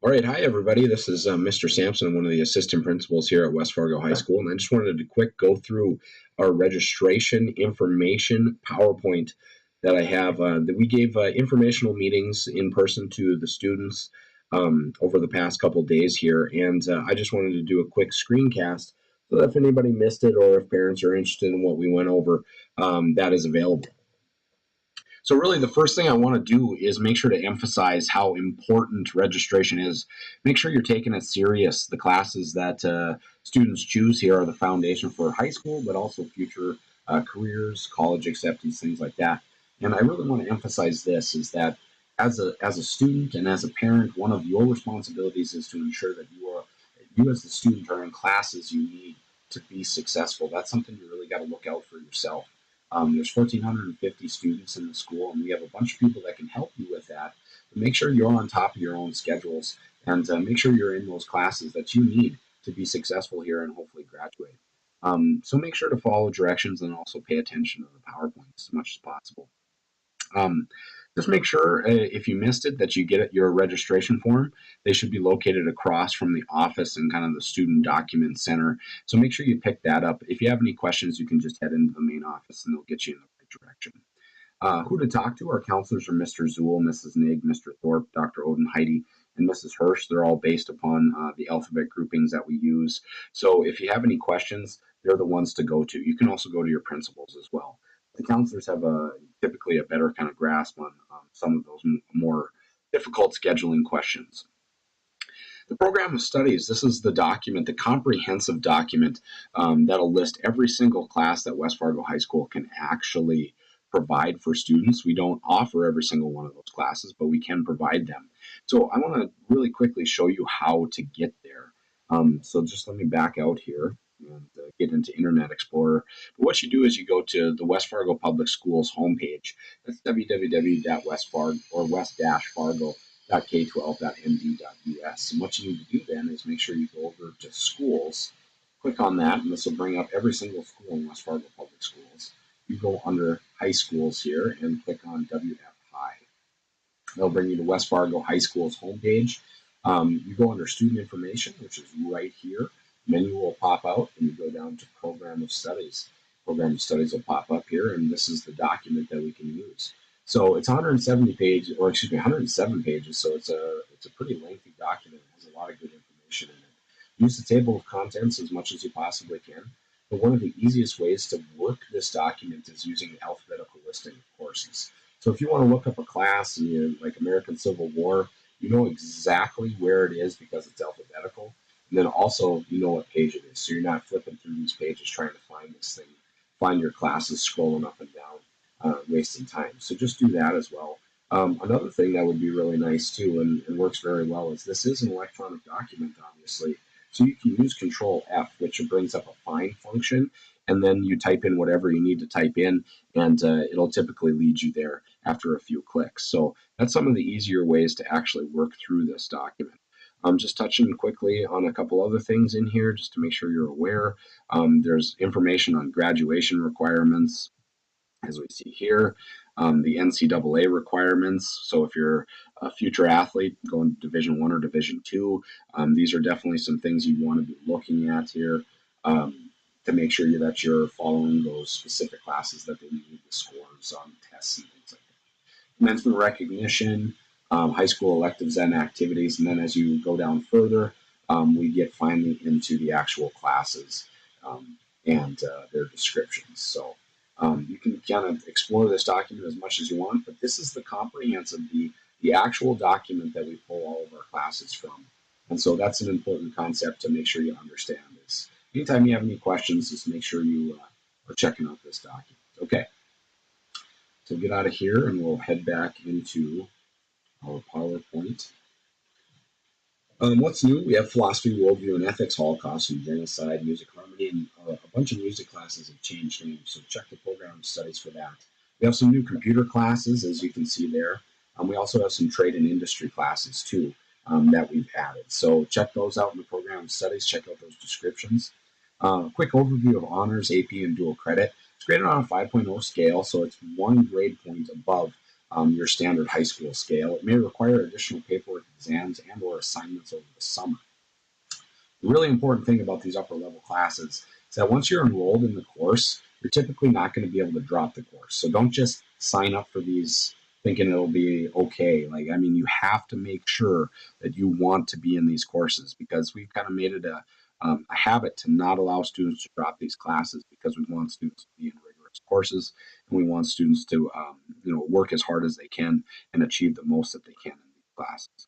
All right, hi everybody. This is Mr. Sampson, one of the assistant principals here at West Fargo High School, and I just wanted to quick go through our registration information PowerPoint that I have. That we gave informational meetings in person to the students over the past couple days here, and I just wanted to do a quick screencast so that if anybody missed it or if parents are interested in what we went over, that is available. So really the first thing I want to do is make sure to emphasize how important registration is. Make sure you're taking it serious. The classes that students choose here are the foundation for high school, but also future careers, college acceptance, things like that. And I really want to emphasize this is that as a student and as a parent, one of your responsibilities is to ensure that you as the student are in classes you need to be successful. That's something you really got to look out for yourself. There's 1,450 students in the school, and we have a bunch of people that can help you with that. But make sure you're on top of your own schedules and make sure you're in those classes that you need to be successful here and hopefully graduate. So make sure to follow directions and also pay attention to the PowerPoint as much as possible. Um, just make sure if you missed it that you get your registration form. They should be located across from the office and kind of the student document center. So make sure you pick that up. If you have any questions, you can just head into the main office and they'll get you in the right direction. Who to talk to? Our counselors are Mr. Zool, Mrs. Nig, Mr. Thorpe, Dr. Oden, Heidi, and Mrs. Hirsch. They're all based upon the alphabet groupings that we use. So if you have any questions, they're the ones to go to. You can also go to your principals as well. The counselors have typically a better kind of grasp on some of those more difficult scheduling questions. The program of studies, this is the document, the comprehensive document that'll list every single class that West Fargo High School can actually provide for students. We don't offer every single one of those classes, but we can provide them. So I want to really quickly show you how to get there. So just let me back out here and get into Internet Explorer. But what you do is you go to the West Fargo Public Schools homepage. That's www.westfargo or west-fargo.k12.md.us. And what you need to do then is make sure you go over to schools, click on that, and this will bring up every single school in West Fargo Public Schools. You go under high schools here and click on WF High. They'll bring you to West Fargo High School's homepage. You go under student information, which is right here. Menu will pop out, and you go down to program of studies. Program of studies will pop up here, and this is the document that we can use. So it's 170 pages, or excuse me, 107 pages. So it's a pretty lengthy document. It has a lot of good information in it. Use the table of contents as much as you possibly can. But one of the easiest ways to work this document is using the alphabetical listing of courses. So if you want to look up a class and you like American Civil War, you know exactly where it is because it's alphabetical. And then also you know what page it is. So you're not flipping through these pages trying to find this thing, find your classes scrolling up and down, wasting time. So just do that as well. Another thing that would be really nice too and works very well is this is an electronic document, obviously. So you can use Control F, which brings up a find function, and then you type in whatever you need to type in, and it'll typically lead you there after a few clicks. So that's some of the easier ways to actually work through this document. I'm just touching quickly on a couple other things in here just to make sure you're aware. There's information on graduation requirements, as we see here. The NCAA requirements. So if you're a future athlete going to Division I or Division II, these are definitely some things you want to be looking at here to make sure that you're following those specific classes that they need, the scores on tests and things like that. Commencement recognition, high school electives and activities, and then as you go down further, we get finally into the actual classes and their descriptions. So you can kind of explore this document as much as you want, but this is the comprehensive, the actual document that we pull all of our classes from. And so that's an important concept to make sure you understand this. Anytime you have any questions, just make sure you are checking out this document. Okay, so get out of here and we'll head back into our PowerPoint. What's new? We have philosophy, worldview, and ethics, Holocaust, and genocide, music harmony, and a bunch of music classes have changed names, so check the program studies for that. We have some new computer classes, as you can see there. We also have some trade and industry classes, too, that we've added. So check those out in the program studies, check out those descriptions. Quick overview of honors, AP, and dual credit. It's graded on a 5.0 scale, so it's one grade point above your standard high school scale. It may require additional paperwork, exams, and or assignments over the summer. The really important thing about these upper level classes is that once you're enrolled in the course, you're typically not going to be able to drop the course. So don't just sign up for these thinking it'll be okay. You have to make sure that you want to be in these courses, because we've kind of made it a habit to not allow students to drop these classes, because we want students to be in rigorous courses, and we want students to work as hard as they can and achieve the most that they can in these classes.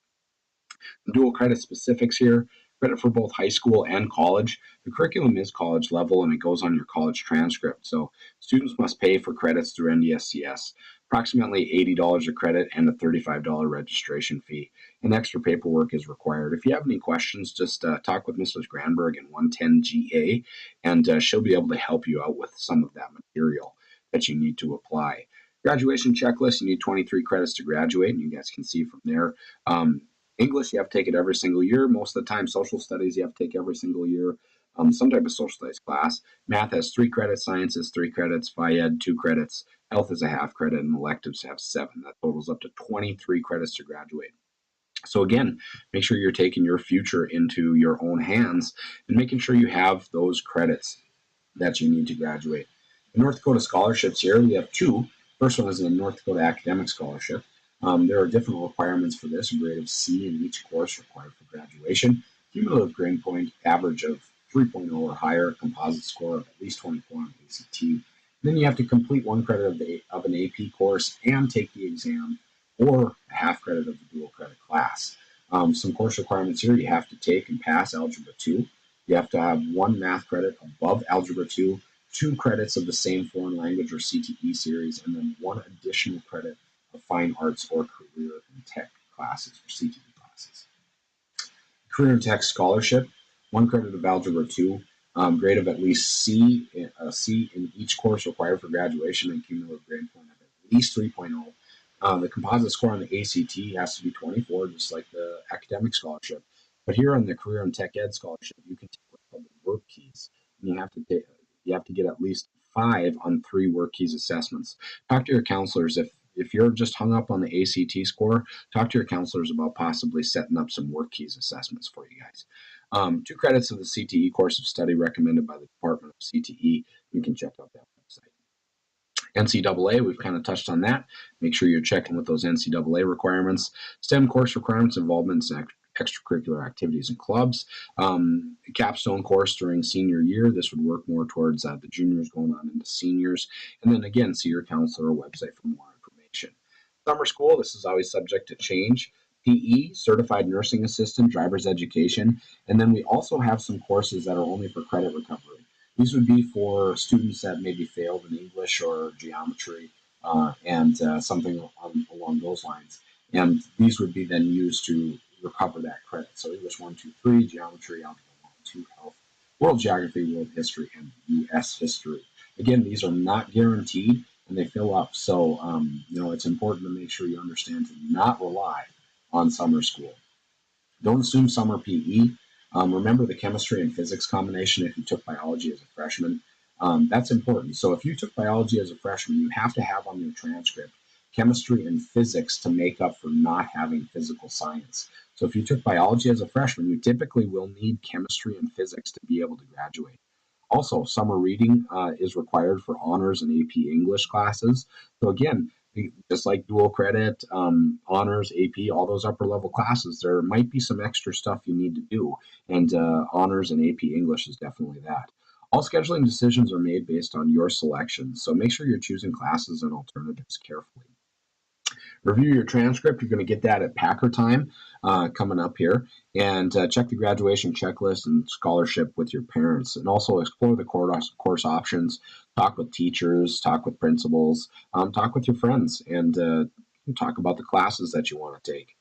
Dual credit specifics here: credit for both high school and college. The curriculum is college level and it goes on your college transcript. So students must pay for credits through NDSCS, approximately $80 a credit and a $35 registration fee. And extra paperwork is required. If you have any questions, just talk with Mrs. Granberg in 110GA, and she'll be able to help you out with some of that material that you need to apply. Graduation checklist: you need 23 credits to graduate, and you guys can see from there. English, you have to take it every single year. Most of the time, social studies, you have to take every single year. Some type of social studies class. Math has 3 credits, science has 3 credits, Phy-Ed 2 credits, health is a half credit, and electives have 7. That totals up to 23 credits to graduate. So again, make sure you're taking your future into your own hands and making sure you have those credits that you need to graduate. The North Dakota scholarships here, we have 2. First one is a North Dakota Academic Scholarship. There are different requirements for this: a grade of C in each course required for graduation, cumulative grade point average of 3.0 or higher, composite score of at least 24 on ACT. And then you have to complete 1 credit of an AP course and take the exam, or a half credit of the dual credit class. Some course requirements here: you have to take and pass Algebra 2. You have to have 1 math credit above Algebra 2, 2 credits of the same foreign language or CTE series, and then 1 additional credit of fine arts or career and tech classes or CTE classes. Career and tech scholarship: 1 credit of Algebra 2, grade of at least C in each course required for graduation, and cumulative grade point of at least 3.0. The composite score on the ACT has to be 24, just like the academic scholarship. But here on the career and tech ed scholarship, you can take what's called the work keys, and you have to get at least 5 on 3 work keys assessments. Talk to your counselors if you're just hung up on the ACT score. Talk to your counselors about possibly setting up some work keys assessments for you guys. 2 credits of the CTE course of study recommended by the Department of CTE. You can check out that website. NCAA, we've kind of touched on that. Make sure you're checking with those NCAA requirements. STEM course requirements: involvements in extracurricular activities and clubs. Capstone course during senior year. This would work more towards the juniors going on into seniors. And then again, see your counselor or website for more information. Summer school: this is always subject to change. PE, certified nursing assistant, driver's education. And then we also have some courses that are only for credit recovery. These would be for students that maybe failed in English or geometry, and something along those lines. And these would be then used to recover that credit. So English 1, 2, 3, geometry, algebra 1, 2, health, world geography, world history, and U.S. history. Again, these are not guaranteed, and they fill up. So, it's important to make sure you understand to not rely on summer school. Don't assume summer PE. Remember the chemistry and physics combination if you took biology as a freshman. That's important. So if you took biology as a freshman, you have to have on your transcript chemistry and physics to make up for not having physical science. So if you took biology as a freshman, you typically will need chemistry and physics to be able to graduate. Also, summer reading is required for honors and AP English classes. So again, just like dual credit, honors, AP, all those upper level classes, there might be some extra stuff you need to do. And honors and AP English is definitely that. All scheduling decisions are made based on your selection, so make sure you're choosing classes and alternatives carefully. Review your transcript. You're going to get that at Packer time coming up here. And check the graduation checklist and scholarship with your parents. And also explore the course options. Talk with teachers, talk with principals, talk with your friends, and talk about the classes that you want to take.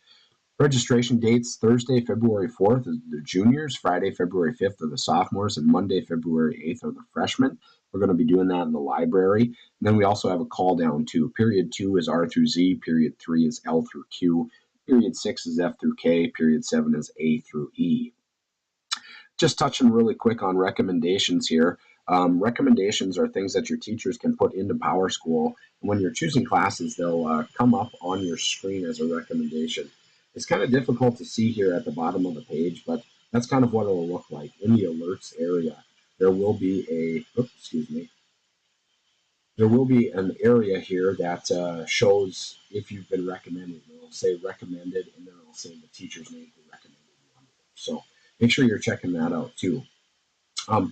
Registration dates: Thursday, February 4th is the juniors, Friday, February 5th are the sophomores, and Monday, February 8th are the freshmen. We're going to be doing that in the library. And then we also have a call down too. Period 2 is R through Z, period 3 is L through Q, period 6 is F through K, period 7 is A through E. Just touching really quick on recommendations here. Recommendations are things that your teachers can put into PowerSchool. And when you're choosing classes, they'll come up on your screen as a recommendation. It's kind of difficult to see here at the bottom of the page, but that's kind of what it'll look like. In the alerts area, there will be there will be an area here that shows if you've been recommended. It'll say recommended, and then it'll say the teacher's name who recommended you under there. So make sure you're checking that out too.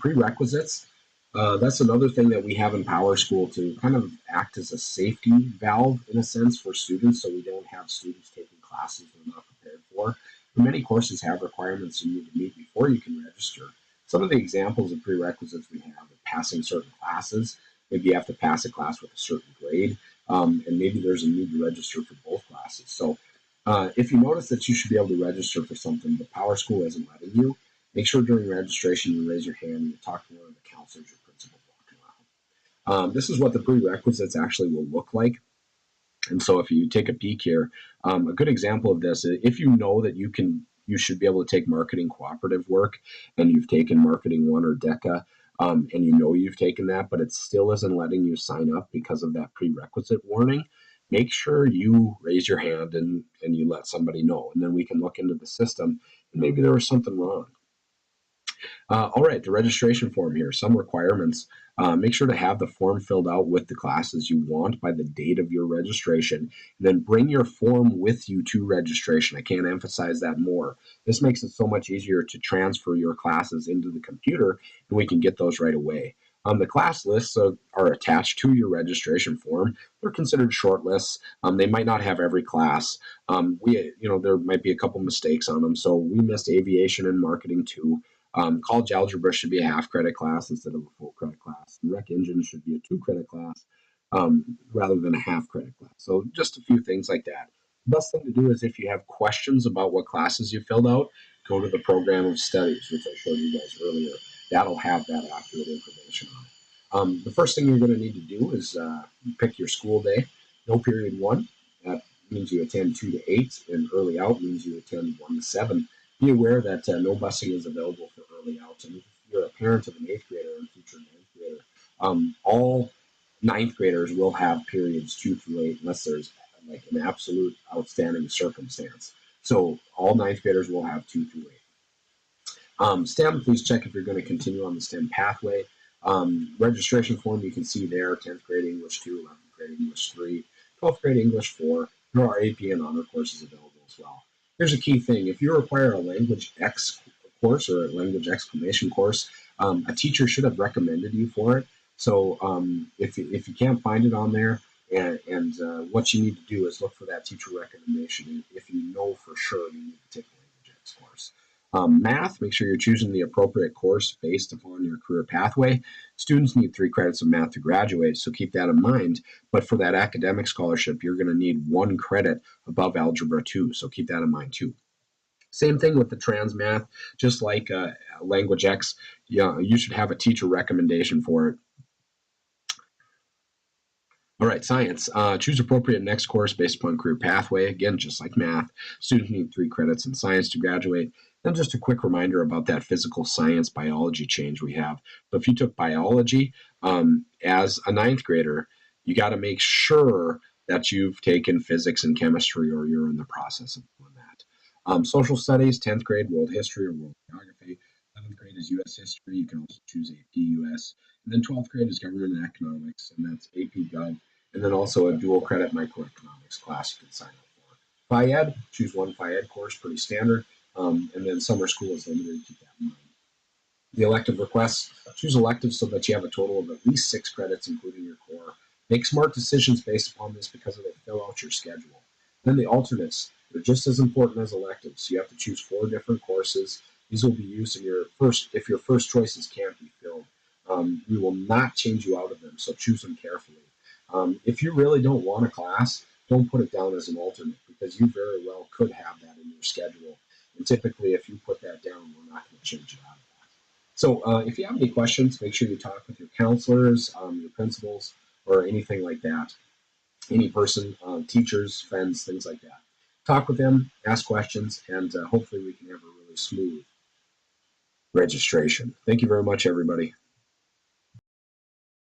Prerequisites. That's another thing that we have in PowerSchool to kind of act as a safety valve in a sense for students, so we don't have students taking classes they're not prepared for. And many courses have requirements you need to meet before you can register. Some of the examples of prerequisites we have are passing certain classes. Maybe you have to pass a class with a certain grade, and maybe there's a need to register for both classes. So if you notice that you should be able to register for something, but PowerSchool isn't letting you, make sure during registration you raise your hand and you talk to one of the counselors or principal walking around. This is what the prerequisites actually will look like. And so if you take a peek here, a good example of this, if you know that you should be able to take marketing cooperative work and you've taken marketing 1 or DECA, and you know you've taken that, but it still isn't letting you sign up because of that prerequisite warning, make sure you raise your hand and you let somebody know. And then we can look into the system and maybe there was something wrong. All right, the registration form here, some requirements. Make sure to have the form filled out with the classes you want by the date of your registration. And then bring your form with you to registration. I can't emphasize that more. This makes it so much easier to transfer your classes into the computer, and we can get those right away. The class lists are attached to your registration form. They're considered short lists. They might not have every class. There might be a couple mistakes on them. So we missed aviation and marketing too. College algebra should be a half credit class instead of a full credit class. And rec engine should be a 2 credit class rather than a half credit class. So just a few things like that. The best thing to do is if you have questions about what classes you filled out, go to the program of studies, which I showed you guys earlier. That'll have that accurate information on it. The first thing you're going to need to do is pick your school day. No period 1. That means you attend 2 to 8, and early out means you attend 1 to 7. Be aware that no busing is available for early out. And if you're a parent of an 8th grader or future 9th grader, all 9th graders will have periods 2 through 8 unless there's like an absolute outstanding circumstance. So all 9th graders will have 2 through 8. STEM, please check if you're going to continue on the STEM pathway. Registration form you can see there, 10th grade English 2, 11th grade English 3, 12th grade English 4. There are AP and honor courses available as well. Here's a key thing. If you require a language X course or a language exclamation course, a teacher should have recommended you for it. So if you can't find it on there, and what you need to do is look for that teacher recommendation if you know for sure you need to take a language X course. Math, make sure you're choosing the appropriate course based upon your career pathway. Students need 3 credits of math to graduate, so keep that in mind. But for that academic scholarship, you're going to need 1 credit above Algebra 2, so keep that in mind too. Same thing with the trans math, just like Language X, you should have a teacher recommendation for it. All right, science. Choose appropriate next course based upon career pathway. Again, just like math, students need 3 credits in science to graduate. Then just a quick reminder about that physical science biology change we have. So if you took biology as a 9th grader, you got to make sure that you've taken physics and chemistry or you're in the process of doing that. Social studies, 10th grade, world history or world geography. 11th grade is U.S. history. You can also choose AP US. And then 12th grade is government and economics, and that's AP Gov. And then also a dual credit microeconomics class you can sign up for. Phi-Ed, choose 1 Phi-Ed course, pretty standard. And then summer school is limited, keep that in mind. The elective requests, choose electives so that you have a total of at least 6 credits, including your core. Make smart decisions based upon this because they fill out your schedule. Then the alternates, they're just as important as electives. You have to choose 4 different courses. These will be used in if your first choices can't be filled. We will not change you out of them, so choose them carefully. If you really don't want a class, don't put it down as an alternate because you very well could have that in your schedule. And typically, if you put that down, we're not going to change it out of that. So if you have any questions, make sure you talk with your counselors, your principals, or anything like that. Any person, teachers, friends, things like that. Talk with them, ask questions, and hopefully we can have a really smooth registration. Thank you very much, everybody.